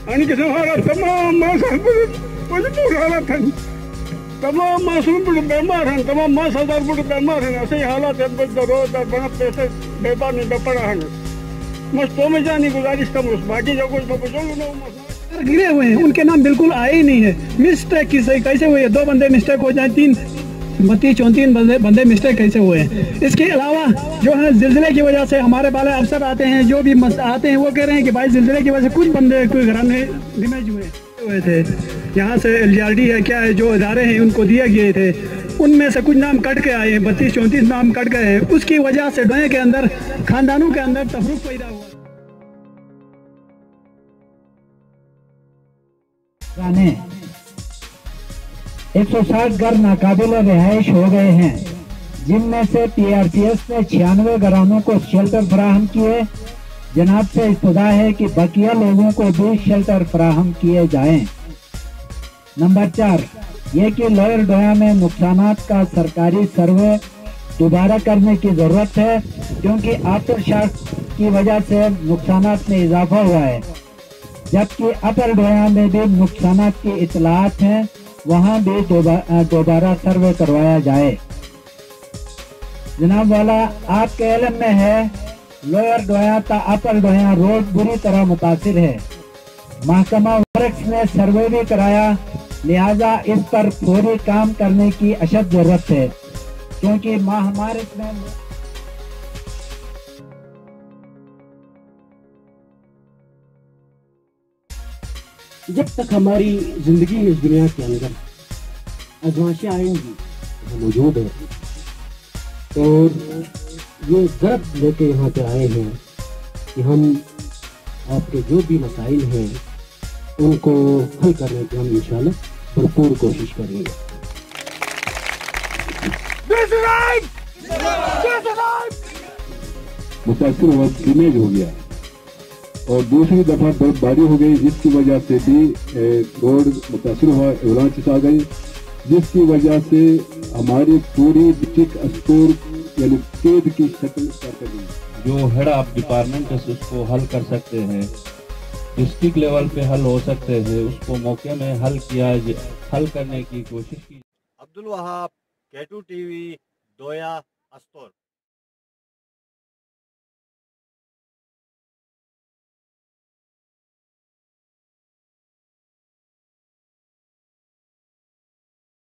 आणि कि हमारा तमाम हालात हैं, तमाम मासूम बीमार हैं, तमाम 10,000 बीमार हैं। ऐसे ही हालात है, रोज बना पैसे बेपार नहीं पड़ा है। बस तो में जाने गुजारिश कम उस बाकी जो कुछ गिरे हुए हैं उनके नाम बिल्कुल आए ही नहीं है। मिस्टेक कैसे हुई है? 2 बंदे मिस्टेक हो जाए, 34 बंदे मिस्टेक कैसे हुए हैं? इसके अलावा जो है जिलजिले की वजह से हमारे वाले अफसर आते हैं, जो भी आते हैं वो कह रहे हैं कि भाई जिलजिले की वजह से कुछ बंदे कोई घराने डैमेज हुए थे। यहाँ से LGRD है क्या है, जो इदारे हैं उनको दिए गए थे, उनमें से कुछ नाम कट के आए हैं, 32-34 नाम कट गए हैं। उसकी वजह से डोए के अंदर, खानदानों के अंदर तफरुक पैदा हुआ। 160 घर नाकाबिल रिहाइश हो गए हैं, जिनमें से PRCS ने 96 घरानों को शेल्टर फराहम किए। जनाब से इस्तदा है कि बकिया लोगों को भी शेल्टर फराहम किए जाएं। नंबर 4 ये कि लोअर डोया में नुकसानात का सरकारी सर्वे दोबारा करने की जरूरत है, क्योंकि आफ्टर शॉक की वजह से नुकसानात में इजाफा हुआ है, जबकि अपर डोया में भी नुकसानात की इतलात हैं, वहाँ भी दोबारा सर्वे करवाया जाए। जनाब वाला, आपके इल्म में है लोअर डोया ता अपर डोया रोड बुरी तरह मुतासिर है। महकमा वर्क्स ने सर्वे भी कराया, लिहाजा इस पर फौरी काम करने की अशद जरूरत है, क्योंकि महामारी में जब तक हमारी जिंदगी इस दुनिया के अंदर आजमाइशें आएंगी, वो मौजूद है। और ये ज़रूरत लेके यहाँ पे आए हैं कि हम आपके जो भी मसाइल हैं उनको हल करने की हम इंशाल्लाह भरपूर कोशिश करेंगे। मुतासिर हुआ, ड्रेनेज हो गया, और दूसरी दफा बर्फबारी हो गई, जिसकी वजह से भी रोड मुतासिर हुआ, एवलांचेस आ गई, जिसकी वजह से हमारी पूरी डिस्ट्रिक्ट स्टोर यानी कैद की शक्ल कर गई। जो हेड ऑफ डिपार्टमेंट है उसको हल कर सकते हैं, डिस्ट्रिक्ट लेवल पे हल हो सकते हैं, उसको मौके में हल करने की कोशिश की। Abdul Wahab, K2 TV, दोया, Astore.